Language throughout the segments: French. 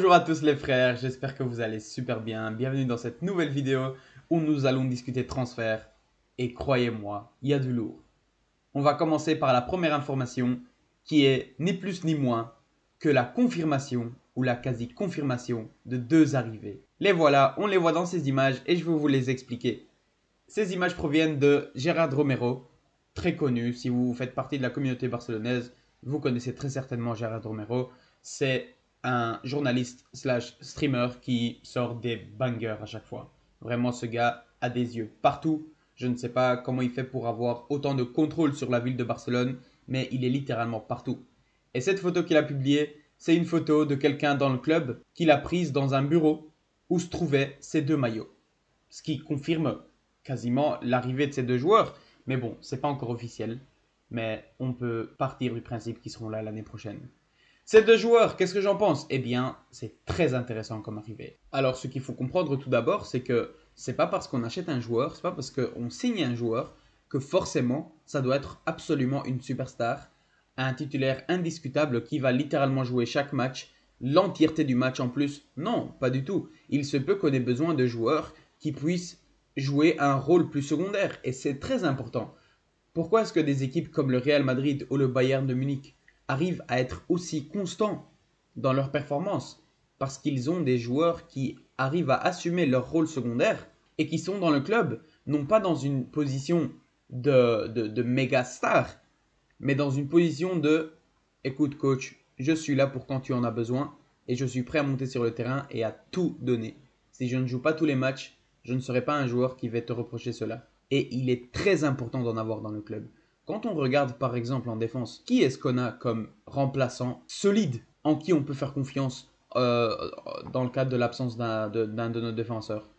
Bonjour à tous les frères, j'espère que vous allez super bien. Bienvenue dans cette nouvelle vidéo où nous allons discuter transfert. Et croyez-moi, il y a du lourd. On va commencer par la première information qui est ni plus ni moins que la confirmation ou la quasi-confirmation de deux arrivées. Les voilà, on les voit dans ces images et je vais vous les expliquer. Ces images proviennent de Gérard Romero, très connu. Si vous faites partie de la communauté barcelonaise, vous connaissez très certainement Gérard Romero. C'est un journaliste slash streamer qui sort des bangers à chaque fois. Vraiment, ce gars a des yeux partout. Je ne sais pas comment il fait pour avoir autant de contrôle sur la ville de Barcelone, mais il est littéralement partout. Et cette photo qu'il a publiée, c'est une photo de quelqu'un dans le club qu'il a prise dans un bureau où se trouvaient ces deux maillots. Ce qui confirme quasiment l'arrivée de ces deux joueurs. Mais bon, c'est pas encore officiel. Mais on peut partir du principe qu'ils seront là l'année prochaine. Ces deux joueurs, qu'est-ce que j'en pense? Eh bien, c'est très intéressant comme arrivée. Alors, ce qu'il faut comprendre tout d'abord, c'est que c'est pas parce qu'on achète un joueur, c'est pas parce qu'on signe un joueur que forcément, ça doit être absolument une superstar, un titulaire indiscutable qui va littéralement jouer chaque match, l'entièreté du match en plus. Non, pas du tout. Il se peut qu'on ait besoin de joueurs qui puissent jouer un rôle plus secondaire, et c'est très important. Pourquoi est-ce que des équipes comme le Real Madrid ou le Bayern de Munich arrivent à être aussi constants dans leurs performances? Parce qu'ils ont des joueurs qui arrivent à assumer leur rôle secondaire et qui sont dans le club, non pas dans une position de méga star, mais dans une position de écoute coach, je suis là pour quand tu en as besoin et je suis prêt à monter sur le terrain et à tout donner. Si je ne joue pas tous les matchs, je ne serai pas un joueur qui va te reprocher cela. Et il est très important d'en avoir dans le club. Quand on regarde par exemple en défense, qui est-ce qu'on a comme remplaçant solide en qui on peut faire confiance dans le cadre de l'absence d'un de nos défenseurs?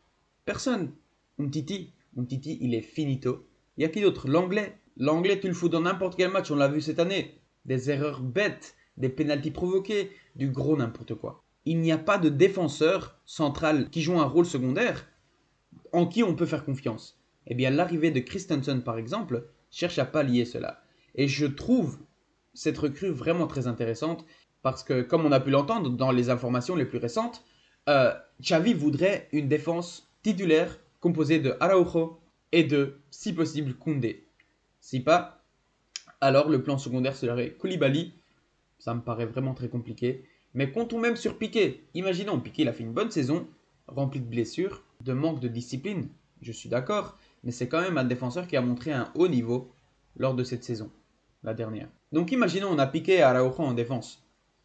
Personne. Umtiti, il est finito. Il y a qui d'autre? L'anglais. L'anglais, tu le fous dans n'importe quel match, on l'a vu cette année. Des erreurs bêtes, des pénaltys provoqués, du gros n'importe quoi. Il n'y a pas de défenseur central qui joue un rôle secondaire en qui on peut faire confiance. Eh bien, l'arrivée de Christensen, par exemple, cherche à pallier cela. Et je trouve cette recrue vraiment très intéressante parce que, comme on a pu l'entendre dans les informations les plus récentes, Xavi voudrait une défense titulaire composée de Araujo et de, si possible, Koundé. Si pas, alors le plan secondaire serait Koulibaly. Ça me paraît vraiment très compliqué. Mais comptons même sur Piqué. Imaginons, Piqué il a fait une bonne saison, remplie de blessures, de manque de discipline. Je suis d'accord, mais c'est quand même un défenseur qui a montré un haut niveau lors de cette saison, la dernière. Donc imaginons on a Piqué et Araujo en défense.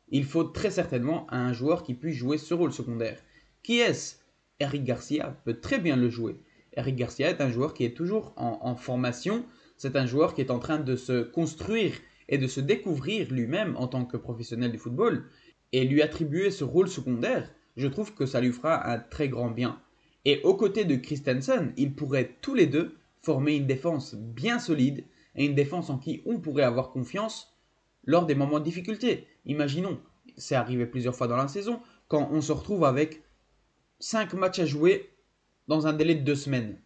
Il faut très certainement un joueur qui puisse jouer ce rôle secondaire. Qui est-ce? Eric Garcia peut très bien le jouer. Eric Garcia est un joueur qui est toujours en formation. C'est un joueur qui est en train de se construire et de se découvrir lui-même en tant que professionnel du football. Et lui attribuer ce rôle secondaire, je trouve que ça lui fera un très grand bien. Et aux côtés de Christensen, ils pourraient tous les deux former une défense bien solide et une défense en qui on pourrait avoir confiance lors des moments de difficulté. Imaginons, c'est arrivé plusieurs fois dans la saison, quand on se retrouve avec 5 matchs à jouer dans un délai de 2 semaines.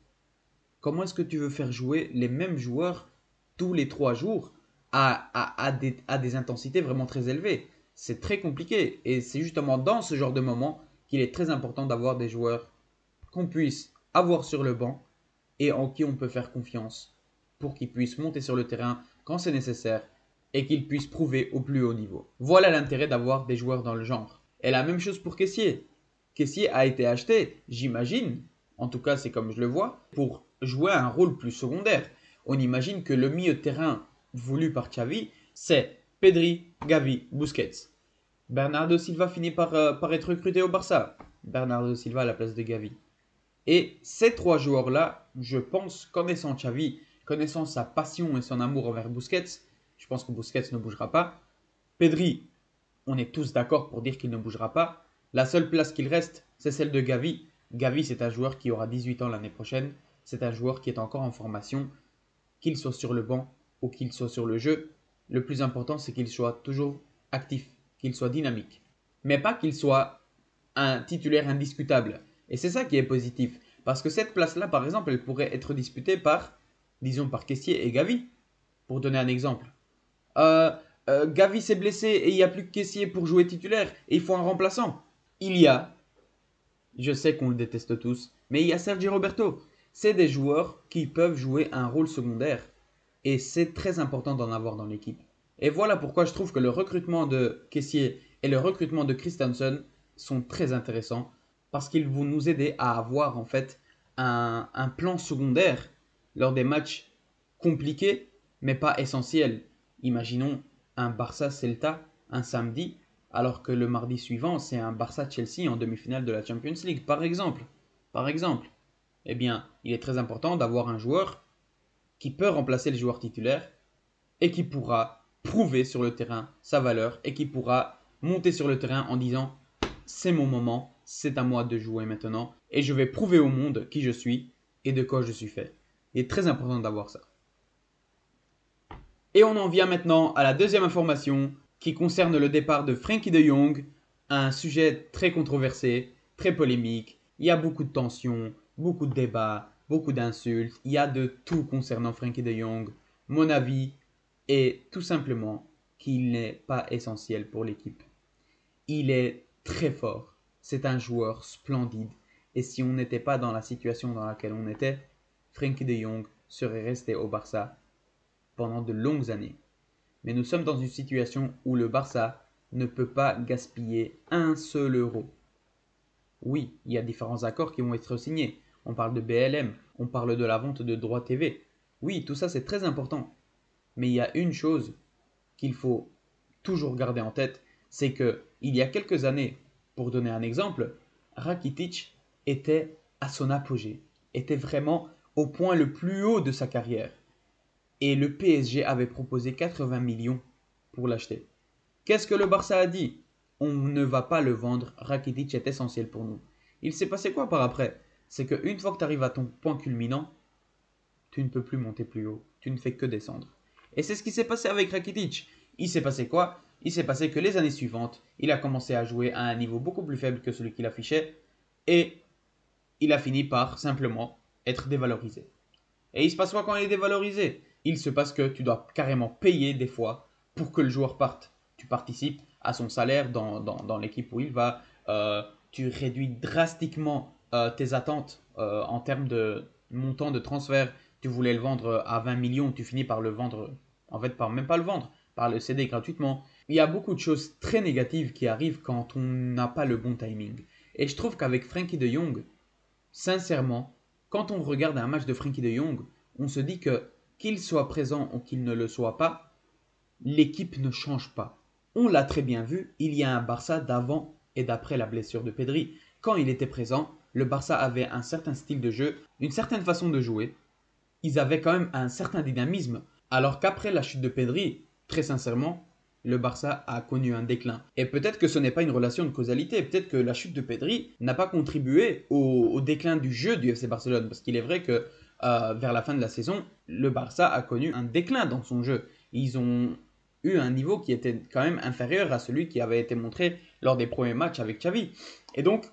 Comment est-ce que tu veux faire jouer les mêmes joueurs tous les 3 jours à des intensités vraiment très élevées? C'est très compliqué et c'est justement dans ce genre de moment qu'il est très important d'avoir des joueurs qu'on puisse avoir sur le banc et en qui on peut faire confiance pour qu'ils puissent monter sur le terrain quand c'est nécessaire et qu'ils puissent prouver au plus haut niveau. Voilà l'intérêt d'avoir des joueurs dans le genre. Et la même chose pour Kessié. Kessié a été acheté, j'imagine, en tout cas c'est comme je le vois, pour jouer un rôle plus secondaire. On imagine que le milieu de terrain voulu par Xavi, c'est Pedri, Gavi, Busquets. Bernardo Silva finit par être recruté au Barça. Bernardo Silva à la place de Gavi. Et ces trois joueurs-là, je pense, connaissant Xavi, connaissant sa passion et son amour envers Busquets, je pense que Busquets ne bougera pas. Pedri, on est tous d'accord pour dire qu'il ne bougera pas. La seule place qu'il reste, c'est celle de Gavi. Gavi, c'est un joueur qui aura 18 ans l'année prochaine. C'est un joueur qui est encore en formation. Qu'il soit sur le banc ou qu'il soit sur le jeu, le plus important, c'est qu'il soit toujours actif, qu'il soit dynamique. Mais pas qu'il soit un titulaire indiscutable. Et c'est ça qui est positif. Parce que cette place-là, par exemple, elle pourrait être disputée par, disons, par Kessié et Gavi. Pour donner un exemple. Gavi s'est blessé et il n'y a plus que Kessié pour jouer titulaire et il faut un remplaçant. il y a, je sais qu'on le déteste tous, mais il y a Sergi Roberto. C'est des joueurs qui peuvent jouer un rôle secondaire et c'est très important d'en avoir dans l'équipe. Et voilà pourquoi je trouve que le recrutement de Kessié et le recrutement de Christensen sont très intéressants parce qu'ils vont nous aider à avoir en fait un plan secondaire lors des matchs compliqués mais pas essentiels. Imaginons un Barça-Celta un samedi alors que le mardi suivant c'est un Barça-Chelsea en demi-finale de la Champions League par exemple. Par exemple, eh bien, il est très important d'avoir un joueur qui peut remplacer les joueurs titulaires et qui pourra prouver sur le terrain sa valeur et qui pourra monter sur le terrain en disant c'est mon moment, c'est à moi de jouer maintenant et je vais prouver au monde qui je suis et de quoi je suis fait. Il est très important d'avoir ça. Et on en vient maintenant à la deuxième information qui concerne le départ de Frenkie de Jong, un sujet très controversé, très polémique. Il y a beaucoup de tensions, beaucoup de débats, beaucoup d'insultes. Il y a de tout concernant Frenkie de Jong. Mon avis est tout simplement qu'il n'est pas essentiel pour l'équipe. Il est très fort. C'est un joueur splendide. Et si on n'était pas dans la situation dans laquelle on était, Frenkie de Jong serait resté au Barça pendant de longues années. Mais nous sommes dans une situation où le Barça ne peut pas gaspiller un seul euro. Oui, il y a différents accords qui vont être signés. On parle de BLM, on parle de la vente de droits TV. Oui, tout ça c'est très important. Mais il y a une chose qu'il faut toujours garder en tête, c'est que il y a quelques années, pour donner un exemple, Rakitic était à son apogée, était vraiment au point le plus haut de sa carrière. Et le PSG avait proposé 80 millions pour l'acheter. Qu'est-ce que le Barça a dit? On ne va pas le vendre, Rakitic est essentiel pour nous. Il s'est passé quoi par après? C'est qu'une fois que tu arrives à ton point culminant, tu ne peux plus monter plus haut, tu ne fais que descendre. Et c'est ce qui s'est passé avec Rakitic. Il s'est passé quoi? Il s'est passé que les années suivantes, il a commencé à jouer à un niveau beaucoup plus faible que celui qu'il affichait et il a fini par simplement être dévalorisé. Et il se passe quoi quand il est dévalorisé? Il se passe que tu dois carrément payer des fois pour que le joueur parte. Tu participes à son salaire dans l'équipe où il va. Tu réduis drastiquement tes attentes en termes de montant de transfert. Tu voulais le vendre à 20 millions, tu finis par le vendre, en fait, par même pas le vendre, par le céder gratuitement. Il y a beaucoup de choses très négatives qui arrivent quand on n'a pas le bon timing. Et je trouve qu'avec Frenkie de Jong, sincèrement, quand on regarde un match de Frenkie de Jong, on se dit que qu'il soit présent ou qu'il ne le soit pas, l'équipe ne change pas. On l'a très bien vu, il y a un Barça d'avant et d'après la blessure de Pedri. Quand il était présent, le Barça avait un certain style de jeu, une certaine façon de jouer. Ils avaient quand même un certain dynamisme. Alors qu'après la chute de Pedri, très sincèrement, le Barça a connu un déclin. Et peut-être que ce n'est pas une relation de causalité, peut-être que la chute de Pedri n'a pas contribué au déclin du jeu du FC Barcelone. Parce qu'il est vrai que vers la fin de la saison, le Barça a connu un déclin dans son jeu. Ils ont eu un niveau qui était quand même inférieur à celui qui avait été montré lors des premiers matchs avec Xavi. Et donc,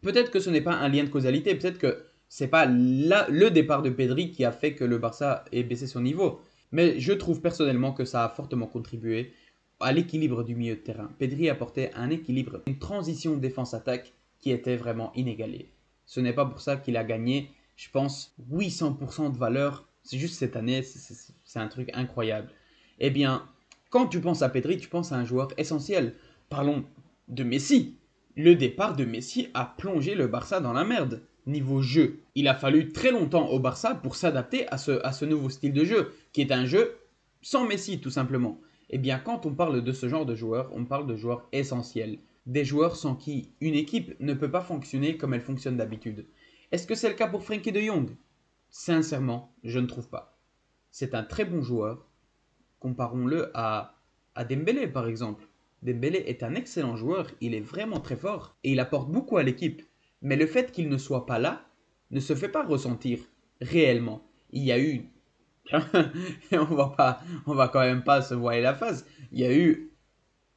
peut-être que ce n'est pas un lien de causalité, peut-être que c'est pas le départ de Pedri qui a fait que le Barça ait baissé son niveau. Mais je trouve personnellement que ça a fortement contribué à l'équilibre du milieu de terrain. Pedri apportait un équilibre, une transition défense-attaque qui était vraiment inégalée. Ce n'est pas pour ça qu'il a gagné, je pense, 800% de valeur. C'est juste cette année, c'est un truc incroyable. Eh bien, quand tu penses à Pedri, tu penses à un joueur essentiel. Parlons de Messi. Le départ de Messi a plongé le Barça dans la merde. Niveau jeu, il a fallu très longtemps au Barça pour s'adapter à ce nouveau style de jeu, qui est un jeu sans Messi tout simplement. Eh bien, quand on parle de ce genre de joueurs, on parle de joueurs essentiels. Des joueurs sans qui une équipe ne peut pas fonctionner comme elle fonctionne d'habitude. Est-ce que c'est le cas pour Frenkie de Jong? Sincèrement, je ne trouve pas. C'est un très bon joueur. Comparons-le à Dembélé par exemple. Dembélé est un excellent joueur, il est vraiment très fort et il apporte beaucoup à l'équipe. Mais le fait qu'il ne soit pas là ne se fait pas ressentir réellement. Il y a eu on va quand même pas se voiler la face. Il y a eu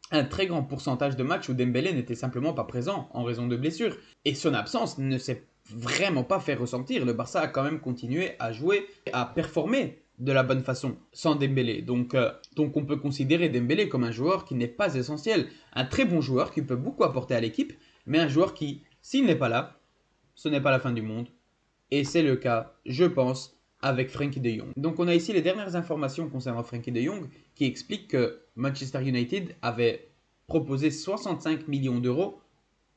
un très grand pourcentage de matchs où Dembélé n'était simplement pas présent en raison de blessures. Et son absence ne s'est vraiment pas fait ressentir. Le Barça a quand même continué à jouer, à performer de la bonne façon sans Dembélé. Donc on peut considérer Dembélé comme un joueur qui n'est pas essentiel. Un très bon joueur qui peut beaucoup apporter à l'équipe, mais un joueur qui, s'il n'est pas là, ce n'est pas la fin du monde. Et c'est le cas, je pense, avec Frenkie de Jong. Donc on a ici les dernières informations concernant Frenkie de Jong qui expliquent que Manchester United avait proposé 65 millions d'euros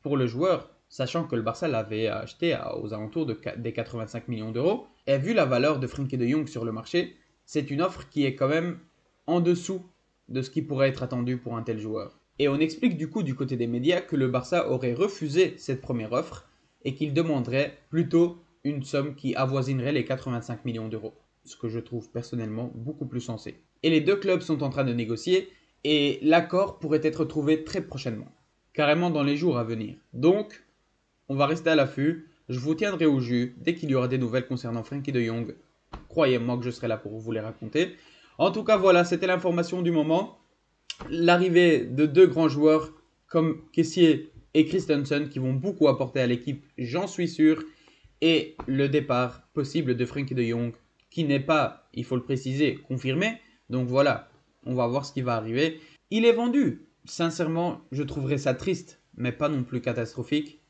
pour le joueur, sachant que le Barça l'avait acheté aux alentours des 85 millions d'euros. Et vu la valeur de Frenkie de Jong sur le marché, c'est une offre qui est quand même en dessous de ce qui pourrait être attendu pour un tel joueur. Et on explique du coup du côté des médias que le Barça aurait refusé cette première offre et qu'il demanderait plutôt une somme qui avoisinerait les 85 millions d'euros, ce que je trouve personnellement beaucoup plus sensé. Et les deux clubs sont en train de négocier et l'accord pourrait être trouvé très prochainement, carrément dans les jours à venir. Donc, on va rester à l'affût, je vous tiendrai au jus dès qu'il y aura des nouvelles concernant Frenkie de Jong. Croyez-moi que je serai là pour vous les raconter. En tout cas, voilà, c'était l'information du moment. L'arrivée de deux grands joueurs comme Kessié et Christensen qui vont beaucoup apporter à l'équipe, j'en suis sûr. Et le départ possible de Frenkie de Jong qui n'est pas, il faut le préciser, confirmé. Donc voilà, on va voir ce qui va arriver. Il est vendu. Sincèrement, je trouverais ça triste, mais pas non plus catastrophique.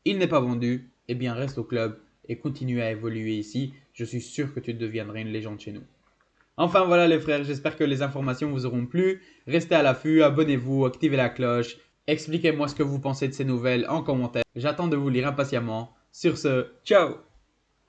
Il n'est pas vendu, eh bien reste au club et continue à évoluer ici. Je suis sûr que tu deviendras une légende chez nous. Enfin voilà les frères, j'espère que les informations vous auront plu. Restez à l'affût, abonnez-vous, activez la cloche. Expliquez-moi ce que vous pensez de ces nouvelles en commentaire. J'attends de vous lire impatiemment. Sur ce, ciao!